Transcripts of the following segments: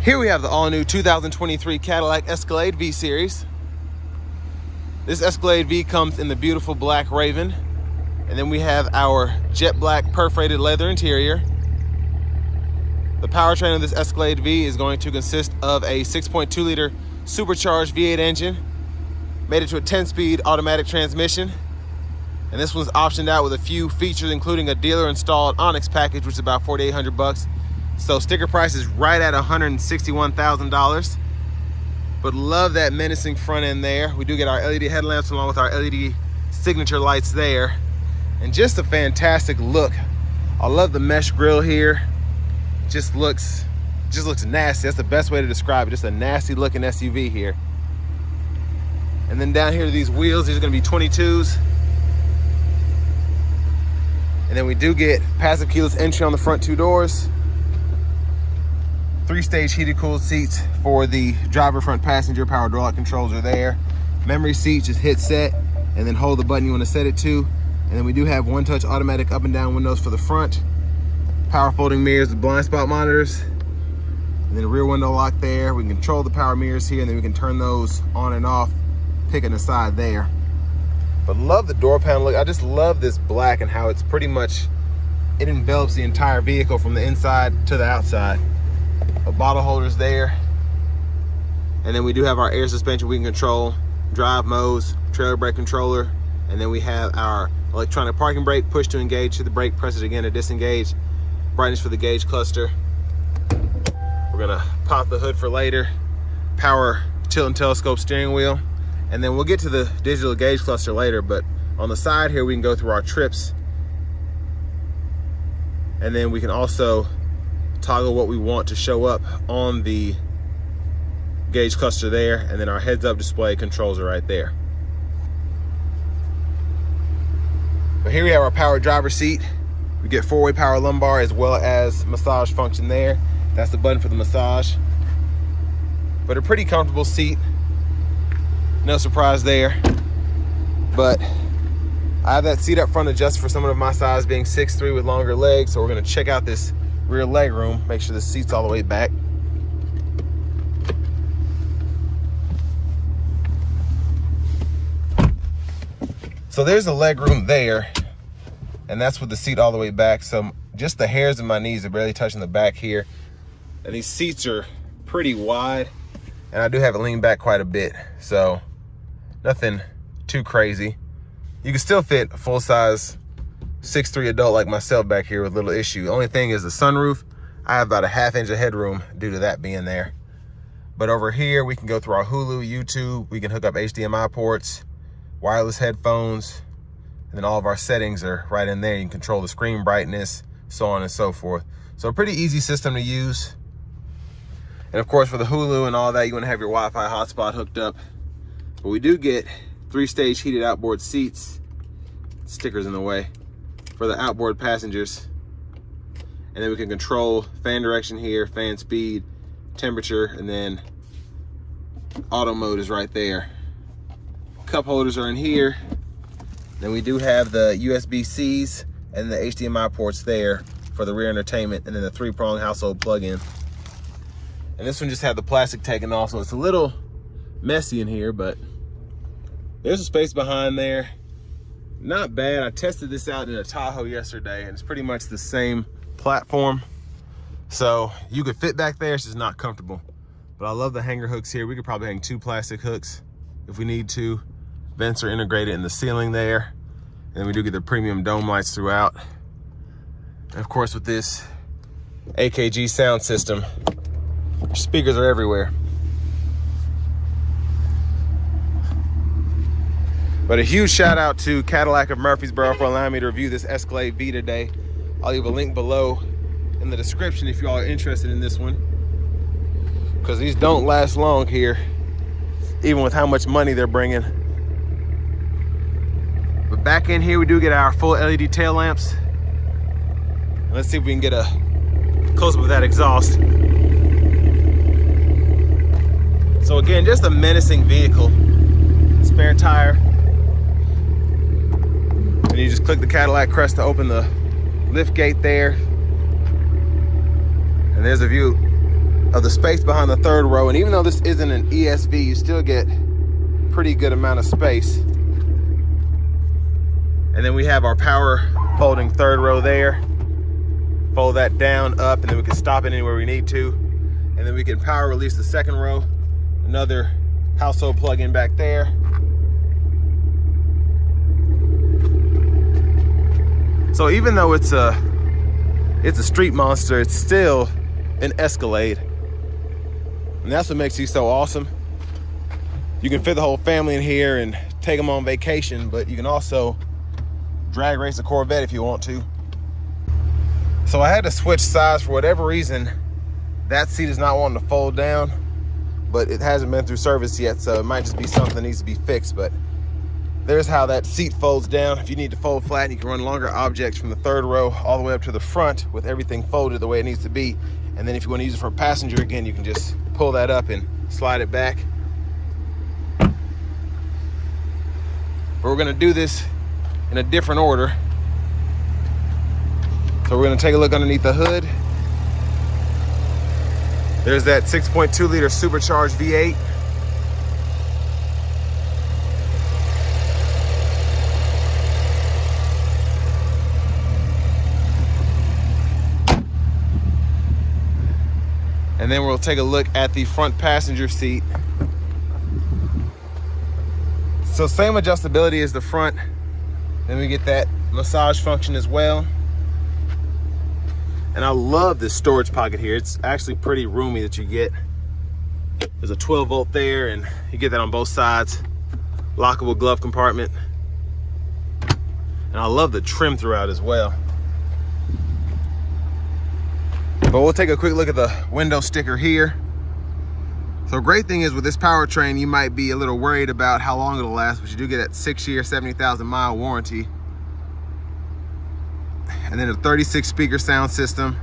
Here we have the all-new 2023 Cadillac Escalade V-Series. This Escalade V comes in the beautiful black Raven. And then we have our jet black perforated leather interior. The powertrain of this Escalade V is going to consist of a 6.2 liter supercharged V8 engine, made it to a 10-speed automatic transmission. And this one's optioned out with a few features, including a dealer installed Onyx package, which is about $4,800. So sticker price is right at $161,000. But love that menacing front end there. We do get our LED headlamps along with our LED signature lights there. And just a fantastic look. I love the mesh grille here. Just looks nasty. That's the best way to describe it. Just a nasty looking SUV here. And then down here, these wheels, these are gonna be 22s. And then we do get passive keyless entry on the front two doors. 3-stage heated cooled seats for the driver, front passenger. Power door lock controls are there. Memory seat, just hit set and then hold the button you want to set it to. And then we do have one-touch automatic up and down windows for the front. Power folding mirrors with blind spot monitors. And then a rear window lock there. We can control the power mirrors here, and then we can turn those on and off, picking the side there. But love the door panel look. I just love this black and how it's pretty much, it envelops the entire vehicle from the inside to the outside. Bottle holders there. And then we do have our air suspension we can control, drive modes, trailer brake controller. And then we have our electronic parking brake, push to engage to the brake, press it again to disengage. Brightness for the gauge cluster. We're gonna pop the hood for later. Power tilt and telescope steering wheel. And then we'll get to the digital gauge cluster later, but on the side here we can go through our trips. And then we can also toggle what we want to show up on the gauge cluster there, and then our heads-up display controls are right there. But here we have our power driver seat. We get 4-way power lumbar as well as massage function there. That's the button for the massage. But a pretty comfortable seat. No surprise there. But I have that seat up front adjusted for someone of my size, being 6'3" with longer legs. So we're gonna check out this rear leg room, make sure the seat's all the way back. So there's the leg room there, and that's with the seat all the way back. So just the hairs of my knees are barely touching the back here. And these seats are pretty wide, and I do have it leaned back quite a bit. So nothing too crazy. You can still fit a full-size 6'3" adult like myself back here with little issue. The only thing is the sunroof. I have about a 1/2 inch of headroom due to that being there. But over here, we can go through our Hulu, YouTube. We can hook up HDMI ports, wireless headphones, and then all of our settings are right in there. You can control the screen brightness, so on and so forth. So a pretty easy system to use. And of course, for the Hulu and all that, you want to have your Wi-Fi hotspot hooked up. But we do get 3-stage heated outboard seats. Stickers in the way. For the outboard passengers. And then we can control fan direction here, fan speed, temperature, and then auto mode is right there. Cup holders are in here. Then we do have the USB-Cs and the HDMI ports there for the rear entertainment, and then the 3-prong household plug-in. And this one just had the plastic taken off, so it's a little messy in here, but there's a space behind there. Not bad. I tested this out in a Tahoe yesterday, and it's pretty much the same platform. So you could fit back there, it's just not comfortable. But I love the hanger hooks here. We could probably hang 2 plastic hooks if we need to. Vents are integrated in the ceiling there. And we do get the premium dome lights throughout. And of course, with this AKG sound system, speakers are everywhere. But a huge shout out to Cadillac of Murfreesboro for allowing me to review this Escalade V today. I'll leave a link below in the description if you all are interested in this one, because these don't last long here, even with how much money they're bringing. But back in here, we do get our full LED tail lamps. Let's see if we can get a close-up of that exhaust. So again, just a menacing vehicle. Spare tire. And you just click the Cadillac crest to open the lift gate there. And there's a view of the space behind the third row. And even though this isn't an ESV, you still get pretty good amount of space. And then we have our power folding third row there. Fold that down, up, and then we can stop it anywhere we need to. And then we can power release the second row. Another household plug-in back there. So even though it's a street monster, it's still an Escalade. And that's what makes these so awesome. You can fit the whole family in here and take them on vacation, but you can also drag race a Corvette if you want to. So I had to switch sides for whatever reason. That seat is not wanting to fold down, but it hasn't been through service yet, so it might just be something that needs to be fixed. But there's how that seat folds down. If you need to fold flat, you can run longer objects from the third row all the way up to the front with everything folded the way it needs to be. And then if you want to use it for a passenger, again, you can just pull that up and slide it back. But we're gonna do this in a different order. So we're gonna take a look underneath the hood. There's that 6.2 liter supercharged V8. And then we'll take a look at the front passenger seat. So same adjustability as the front. Then we get that massage function as well. And I love this storage pocket here. It's actually pretty roomy that you get. There's a 12 volt there, and you get that on both sides. Lockable glove compartment. And I love the trim throughout as well. But we'll take a quick look at the window sticker here. So great thing is with this powertrain, you might be a little worried about how long it'll last, but you do get that 6-year, 70,000 mile warranty. And then a 36 speaker sound system.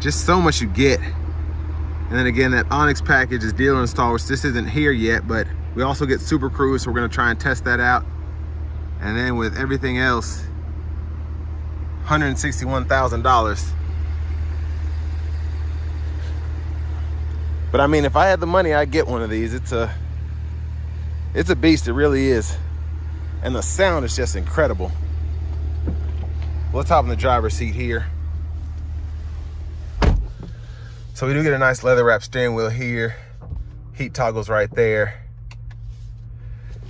Just so much you get. And then again, that Onyx package is dealer installed, which this isn't here yet, but we also get Super Cruise, so we're gonna try and test that out. And then with everything else, $161,000. But I mean, if I had the money, I'd get one of these. It's a beast, it really is. And the sound is just incredible. Let's hop in the driver's seat here. So we do get a nice leather wrap steering wheel here. Heat toggles right there.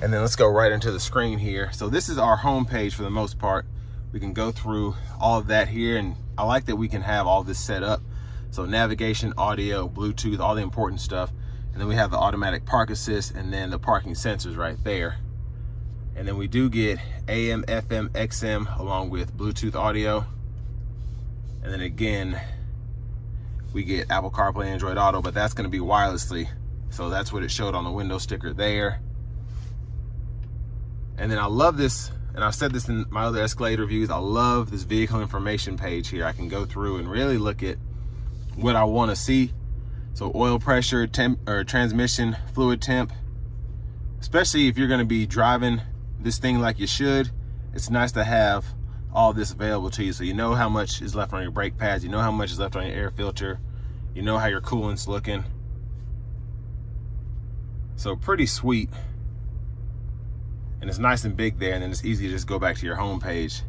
And then let's go right into the screen here. So this is our home page for the most part. We can go through all of that here, and I like that we can have all this set up. So navigation, audio, Bluetooth, all the important stuff. And then we have the automatic park assist and then the parking sensors right there. And then we do get AM, FM, XM along with Bluetooth audio. And then again, we get Apple CarPlay, Android Auto, but that's gonna be wirelessly. So that's what it showed on the window sticker there. And then I love this, and I've said this in my other Escalade reviews, I love this vehicle information page here. I can go through and really look at what I want to see. So oil pressure, temp, or transmission fluid temp, especially if you're going to be driving this thing like you should, it's nice to have all this available to you. So you know how much is left on your brake pads, you know how much is left on your air filter, you know how your coolant's looking. So pretty sweet. And it's nice and big there, and then it's easy to just go back to your home page.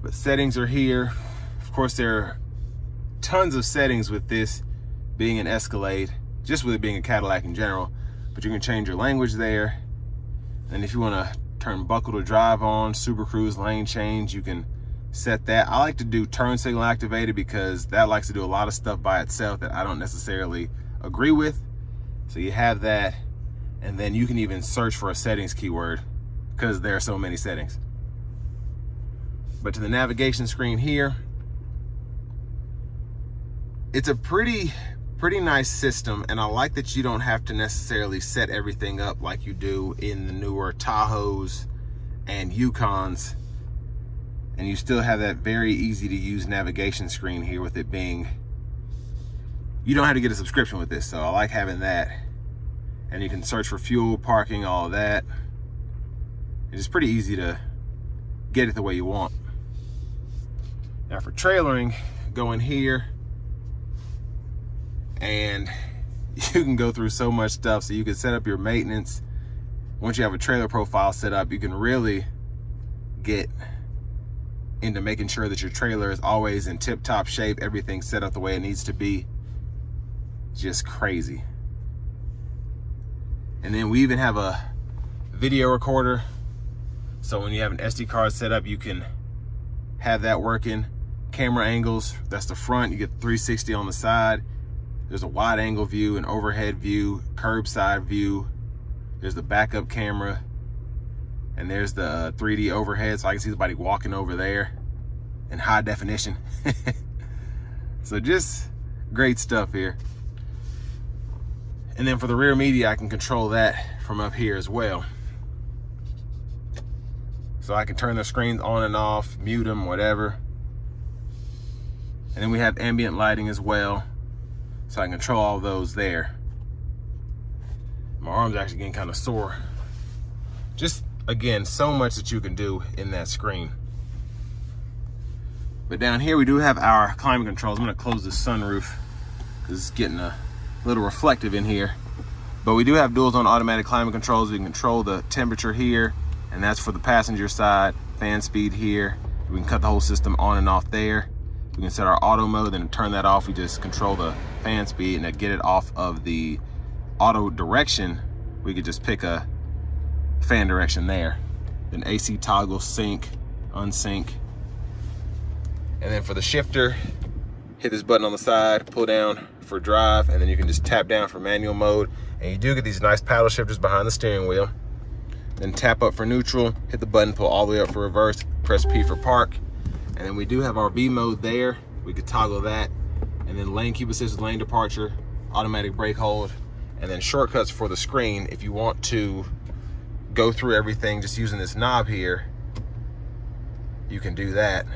But settings are here. Of course, there are tons of settings with this being an Escalade, just with it being a Cadillac in general. But you can change your language there. And if you want to turn buckle to drive on, Super Cruise, lane change, you can set that. I like to do turn signal activated because that likes to do a lot of stuff by itself that I don't necessarily agree with. So you have that. And then you can even search for a settings keyword because there are so many settings. But to the navigation screen here, it's a pretty nice system, and I like that you don't have to necessarily set everything up like you do in the newer Tahoes and Yukons, and you still have that very easy to use navigation screen here with it being, you don't have to get a subscription with this, so I like having that. And you can search for fuel, parking, all of that. It's pretty easy to get it the way you want. Now for trailering, go in here and you can go through so much stuff. So you can set up your maintenance. Once you have a trailer profile set up, you can really get into making sure that your trailer is always in tip-top shape, everything's set up the way it needs to be. Just crazy. And then we even have a video recorder. So when you have an SD card set up, you can have that working. Camera angles, that's the front, you get 360 on the side. There's a wide angle view, an overhead view, curbside view. There's the backup camera. And there's the 3D overhead, so I can see somebody walking over there in high definition. So just great stuff here. And then for the rear media, I can control that from up here as well. So I can turn the screens on and off, mute them, whatever. And then we have ambient lighting as well. So I can control all those there. My arm's actually getting kind of sore. Just, again, so much that you can do in that screen. But down here we do have our climate controls. I'm gonna close this sunroof because it's getting a little reflective in here. But we do have dual zone automatic climate controls. We can control the temperature here, and that's for the passenger side. Fan speed here. We can cut the whole system on and off there. We can set our auto mode and turn that off. We just control the fan speed and get it off of the auto direction. We could just pick a fan direction there. Then AC toggle, sync, unsync. And then for the shifter, hit this button on the side, pull down for drive, and then you can just tap down for manual mode. And you do get these nice paddle shifters behind the steering wheel. Then tap up for neutral, hit the button, pull all the way up for reverse, press P for park. And then we do have our B mode there. We could toggle that. And then lane keep assist with lane departure, automatic brake hold, and then shortcuts for the screen. If you want to go through everything just using this knob here, you can do that.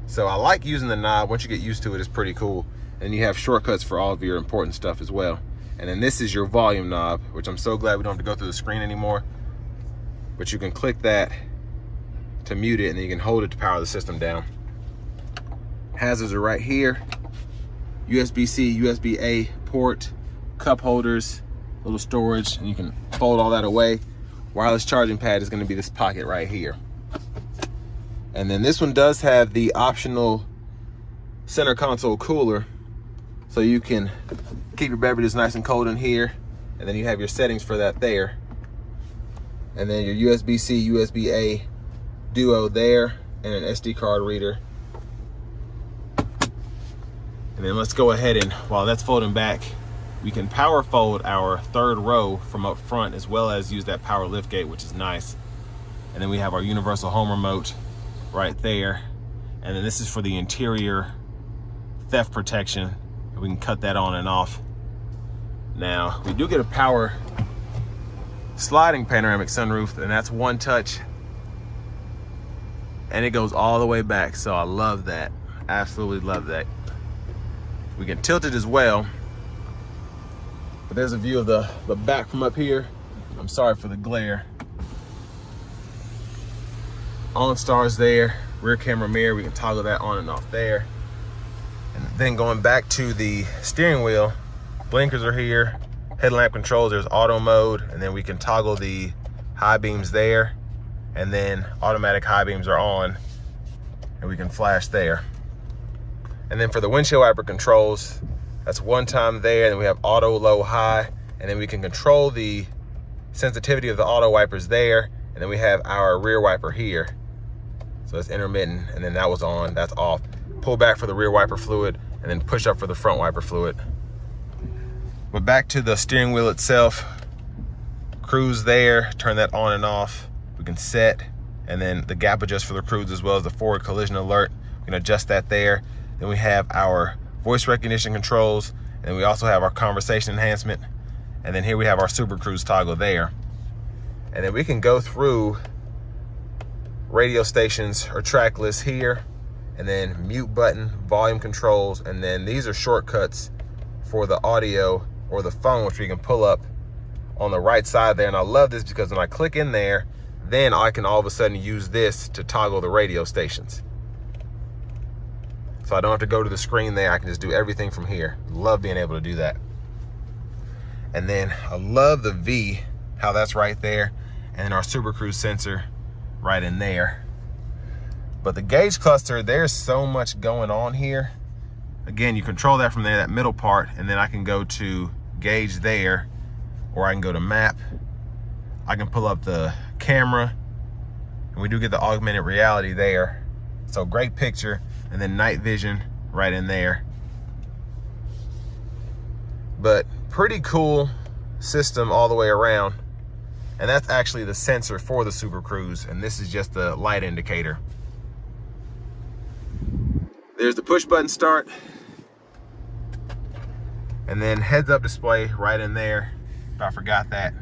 So I like using the knob. Once you get used to it, it's pretty cool. And you have shortcuts for all of your important stuff as well. And then this is your volume knob, which I'm so glad we don't have to go through the screen anymore. But you can click that to mute it, and then you can hold it to power the system down. Hazards are right here. USB-C, USB-A port, cup holders, little storage, and you can fold all that away. Wireless charging pad is going to be this pocket right here. And then this one does have the optional center console cooler, so you can keep your beverages nice and cold in here, and then you have your settings for that there. And then your USB-C, USB-A duo there, and an SD card reader. And then let's go ahead and, while that's folding back, we can power fold our third row from up front, as well as use that power lift gate, which is nice. And then we have our universal home remote right there. And then this is for the interior theft protection. We can cut that on and off. Now, we do get a power sliding panoramic sunroof, and that's one touch. And it goes all the way back, so I love that. Absolutely love that. We can tilt it as well. But there's a view of the back from up here. I'm sorry for the glare. OnStar's there, rear camera mirror, we can toggle that on and off there. And then going back to the steering wheel, blinkers are here, headlamp controls, there's auto mode, and then we can toggle the high beams there, and then automatic high beams are on, and we can flash there. And then for the windshield wiper controls, that's one time there, and then we have auto, low, high, and then we can control the sensitivity of the auto wipers there, and then we have our rear wiper here. So it's intermittent, and then that was on, that's off. Pull back for the rear wiper fluid, and then push up for the front wiper fluid. But back to the steering wheel itself, cruise there, turn that on and off. We can set, and then the gap adjust for the cruise, as well as the forward collision alert. We can adjust that there. Then we have our voice recognition controls, and we also have our conversation enhancement. And then here we have our Super Cruise toggle there. And then we can go through radio stations or track lists here, and then mute button, volume controls, and then these are shortcuts for the audio or the phone, which we can pull up on the right side there. And I love this because when I click in there, then I can all of a sudden use this to toggle the radio stations. So I don't have to go to the screen there. I can just do everything from here. Love being able to do that. And then I love the V, how that's right there. And then our Super Cruise sensor right in there. But the gauge cluster, there's so much going on here. Again, you control that from there, that middle part, and then I can go to gauge there, or I can go to map. I can pull up the camera, and we do get the augmented reality there. So great picture, and then night vision right in there. But pretty cool system all the way around. And that's actually the sensor for the Super Cruise, and this is just the light indicator. There's the push button start. And then heads up display right in there. If I forgot that.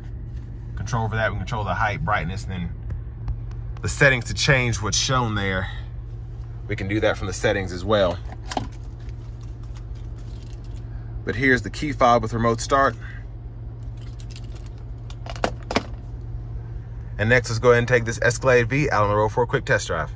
Control for that, we can control the height, brightness, and then the settings to change what's shown there. We can do that from the settings as well. But here's the key fob with remote start. And next, let's go ahead and take this Escalade V out on the road for a quick test drive.